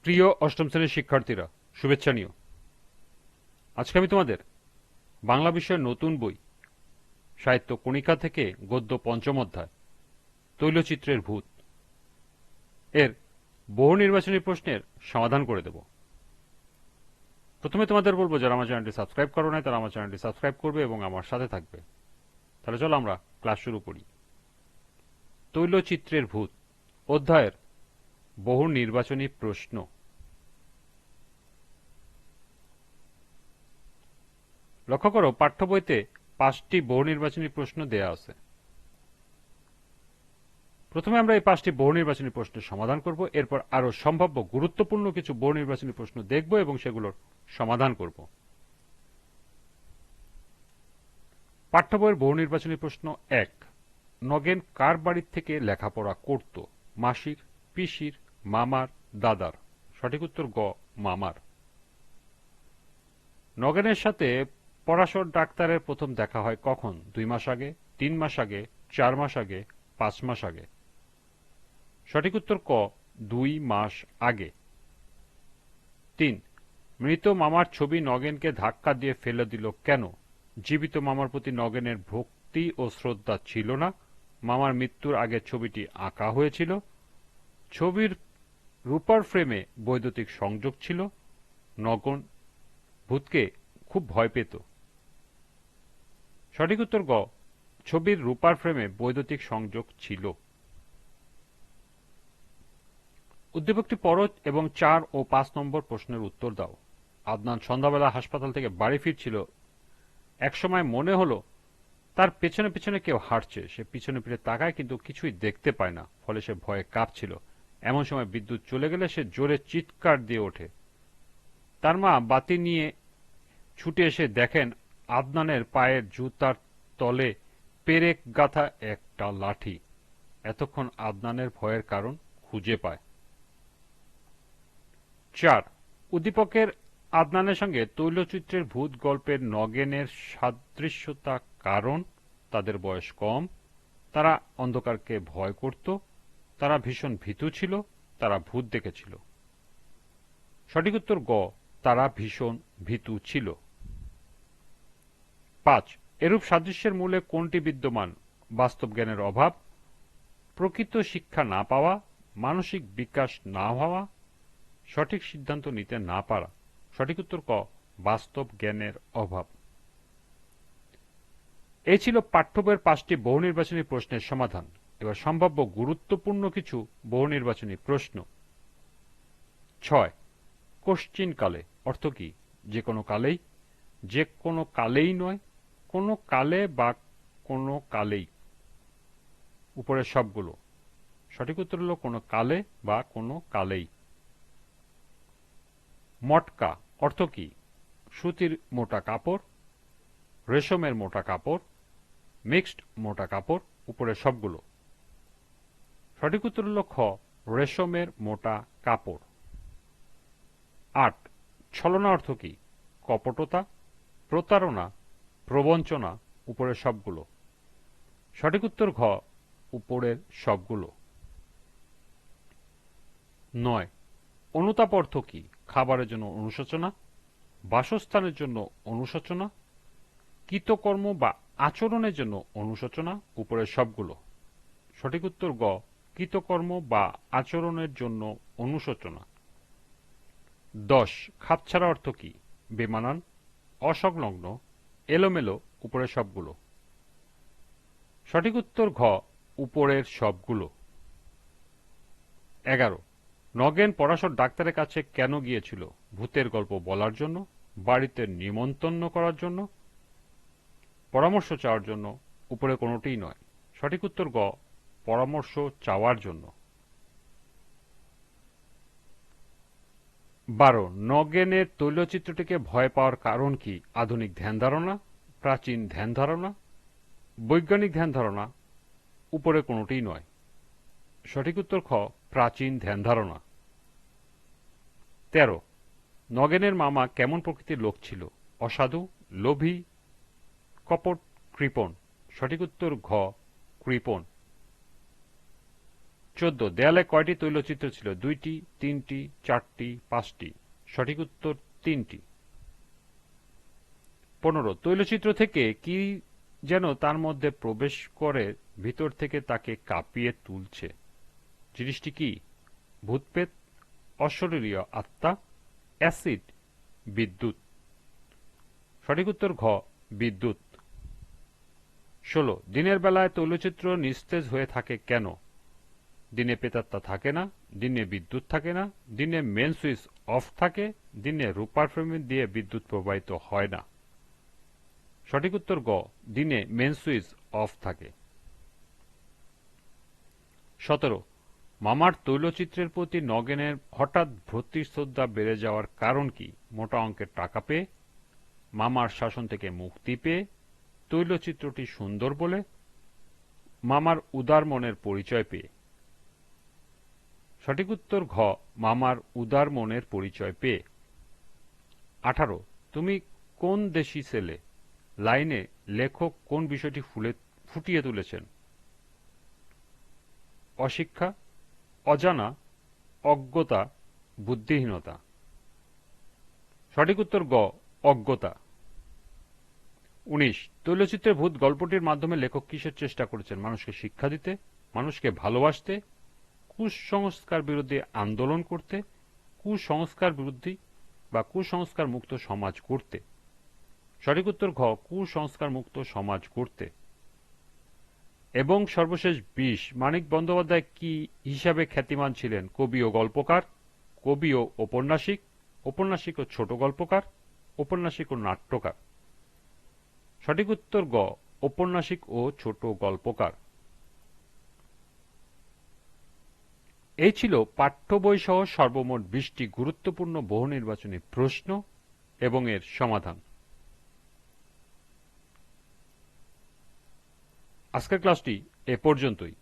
প্রিয় অষ্টম শ্রেণীর শিক্ষার্থীরা, শুভেচ্ছা নিও। আজকে আমি তোমাদের বাংলা বিষয়ের নতুন বই সাহিত্য কণিকা থেকে গদ্য পঞ্চম অধ্যায় তৈলচিত্রের ভূত এর বহু নির্বাচনী প্রশ্নের সমাধান করে দেব। প্রথমে তোমাদের বলবো, যারা আমার চ্যানেলটি সাবস্ক্রাইব করো নাই তারা আমার চ্যানেলটি সাবস্ক্রাইব করবে এবং আমার সাথে থাকবে। তাহলে চলো আমরা ক্লাস শুরু করি। তৈলচিত্রের ভূত অধ্যায়ের বহু নির্বাচনী প্রশ্ন। লক্ষ্য করো, পাঠ্য বইতে 5টি বহু নির্বাচনী প্রশ্ন দেয়া আছে। প্রথমে আমরা এই 5টি বহু নির্বাচনী প্রশ্নের সমাধান করব, এরপর আরো সম্ভাব্য গুরুত্বপূর্ণ কিছু বহু নির্বাচনী প্রশ্ন দেখব এবং সেগুলোর সমাধান করব। পাঠ্য বইয়ের বহু নির্বাচনী প্রশ্ন 1। নগেন কার বাড়ির থেকে লেখাপড়া করত? মাসির, পিসির, মামার, দাদার? সঠিক উত্তর গ, মামার। নগেনের সাথে পরাশর ডাক্তারের প্রথম দেখা হয় কখন? 2 মাস আগে, 3 মাস আগে, 4 মাস আগে, 5 মাস আগে? সঠিক উত্তর ক, 2 মাস আগে। 3। মৃত মামার ছবি নগেনকে ধাক্কা দিয়ে ফেলে দিল কেন? জীবিত মামার প্রতি নগেনের ভক্তি ও শ্রদ্ধা ছিল না, মামার মৃত্যুর আগে ছবিটি আঁকা হয়েছিল, ছবির রূপার ফ্রেমে বৈদ্যুতিক সংযোগ ছিল, নগেন ভূতকে খুব ভয় পেত। সঠিক উত্তর গ, ছবির রূপার ফ্রেমে বৈদ্যুতিক সংযোগ ছিল। উদ্দীপকটি পড়ো এবং 4 ও 5 নম্বর প্রশ্নের উত্তর দাও। আদনান সন্ধ্যাবেলা হাসপাতাল থেকে বাড়ি ফিরছিল। একসময় মনে হলো তার পেছনে পেছনে কেউ হাঁটছে। সে পিছনে ফিরে তাকায় কিন্তু কিছুই দেখতে পায় না, ফলে সে ভয়ে কাঁপছিল। এমন সময় বিদ্যুৎ চলে গেলে সে জোরে চিৎকার দিয়ে ওঠে। তার মা বাতি নিয়ে ছুটে এসে দেখেন আদনানের পায়ের জুতার তলে পেরেক গাঁথা একটা লাঠি। এতক্ষণ আদনানের ভয়ের কারণ খুঁজে পায়। 4। উদ্দীপকের আদনানের সঙ্গে তৈলচিত্রের ভূত গল্পের নগেনের সাদৃশ্যতা কারণ? তাদের বয়স কম, তারা অন্ধকারকে ভয় করত, তারা ভীষণ ভীতু ছিল, তারা ভূত দেখেছিল। সঠিক উত্তর গ, তারা ভীষণ ভীতু ছিল। 5। এরূপ সাদৃশ্যের মূলে কোনটি বিদ্যমান? বাস্তব জ্ঞানের অভাব, প্রকৃত শিক্ষা না পাওয়া, মানসিক বিকাশ না হওয়া, সঠিক সিদ্ধান্ত নিতে না পারা? সঠিক উত্তর ক, বাস্তব জ্ঞানের অভাব। এই ছিল পাঠ্য বইয়ের 5টি বহু নির্বাচনী প্রশ্নের সমাধান। এবার সম্ভাব্য গুরুত্বপূর্ণ কিছু বহু নির্বাচনী প্রশ্ন। 6। কোশ্চিন কালে অর্থ কি? যে কোনো কালেই, যে কোনো কালেই নয়, কোনো কালে বা কোনো কালেই? উপরের সবগুলো। সঠিক উত্তর হলো কোনো কালে বা কোনো কালেই। মটকা অর্থ কি? সুতির মোটা কাপড়, রেশমের মোটা কাপড়, মিক্সড মোটা কাপড়? উপরের সবগুলো। সঠিক উত্তর হল খ, রেশমের মোটা কাপড়। 8। ছলনা অর্থ কি? কপটতা, প্রতারণা, প্রবঞ্চনা? উপরের সবগুলো। সঠিক উত্তর ঘ, উপরের সবগুলো। 9। অনুতাপ অর্থ কি? খাবারের জন্য অনুশোচনা, বাসস্থানের জন্য অনুশোচনা, কৃতকর্ম বা আচরণের জন্য অনুশোচনা? উপরের সবগুলো। সঠিক উত্তর গ, কৃতকর্ম বা আচরণের জন্য অনুশোচনা। 10। খাপছাড়া অর্থ কি? বেমানান, অসংলগ্ন, এলোমেলো? উপরের সবগুলো। সঠিক উত্তর ঘ, উপরের সবগুলো। 11। নগেন পরাশর ডাক্তারের কাছে কেন গিয়েছিল? ভূতের গল্প বলার জন্য, বাড়িতে নিমন্ত্রণ করার জন্য, পরামর্শ চাওয়ার জন্য? উপরে কোনোটিই নয়। সঠিক উত্তর গ, পরামর্শ চাওয়ার জন্য। 12। নগেনের তৈলচিত্রটিকে ভয় পাওয়ার কারণ কি? আধুনিক ধ্যান ধারণা, প্রাচীন ধ্যান ধারণা, বৈজ্ঞানিক ধ্যান ধারণা? উপরে কোনোটিই নয়। সঠিক উত্তর খ, প্রাচীন ধ্যান ধারণা। 13। নগেনের মামা কেমন প্রকৃতির লোক ছিল? অসাধু, লোভী, কপট, কৃপণ? সঠিক উত্তর ঘ, কৃপণ। 14 দেয়ালে কয়টি তৈলচিত্র ছিল? 2টি, 3টি, 4টি, 5টি। সঠিক উত্তর 3টি। 15 তৈলচিত্র থেকে কি যেন তার মধ্যে প্রবেশ করে ভিতর থেকে তাকে কাঁপিয়ে তুলছে। জিনিসটি কি? ভূতপ্রেত, অশরীরীয় আত্মা, অ্যাসিড, বিদ্যুৎ। সঠিক উত্তর ঘ বিদ্যুৎ। 16 দিনের বেলায় তৈলচিত্র নিস্তেজ হয়ে থাকে কেন? দিনে প্রেতাত্মা থাকে না, দিনে বিদ্যুৎ থাকে না, দিনে মেন সুইচ অফ থাকে, দিনে রূপার ফ্রেম দিয়ে বিদ্যুৎ প্রবাহিত হয় না। সঠিক উত্তর গ দিনে মেন সুইচ অফ থাকে। 17 মামার তৈলচিত্রের প্রতি নগেনের হঠাৎ ভক্তির শ্রদ্ধা বেড়ে যাওয়ার কারণ কি? মোটা অঙ্কের টাকা পেয়ে, মামার শাসন থেকে মুক্তি পেয়ে, তৈলচিত্রটি সুন্দর বলে, মামার উদার মনের পরিচয় পেয়ে। সঠিক উত্তর ঘ মামার উদার মনের পরিচয় পেয়ে। 18 তুমি কোন দেশি ছেলে? লাইনে লেখক কোন বিষয়টি ফুটিয়ে তুলেছেন? অশিক্ষা, অজানা, অজ্ঞতা, বুদ্ধিহীনতা। সঠিক উত্তর গ অজ্ঞতা। 19 তৈলচিত্রের ভূত গল্পটির মাধ্যমে লেখক কিসের চেষ্টা করেছেন? মানুষকে শিক্ষা দিতে, মানুষকে ভালোবাসতে, কুসংস্কার বিরোধী আন্দোলন করতে, কুসংস্কার বিরোধী বা কুসংস্কার মুক্ত সমাজ করতে। সঠিক উত্তর ঘ কুসংস্কার মুক্ত সমাজ করতে। এবং সর্বশেষ 20 মানিক বন্দ্যোপাধ্যায় কি হিসাবে খ্যাতিমান ছিলেন? কবি ও গল্পকার, কবি ও ঔপন্যাসিক, ঔপন্যাসিক ও ছোট গল্পকার, ঔপন্যাসিক ও নাট্যকার। সঠিক উত্তর গ ঔপন্যাসিক ও ছোট গল্পকার। এই ছিল পাঠ্য বই সহ সর্বমোট 20টি গুরুত্বপূর্ণ বহু নির্বাচনী প্রশ্ন এবং এর সমাধান। আজকের ক্লাসটি এ পর্যন্তই।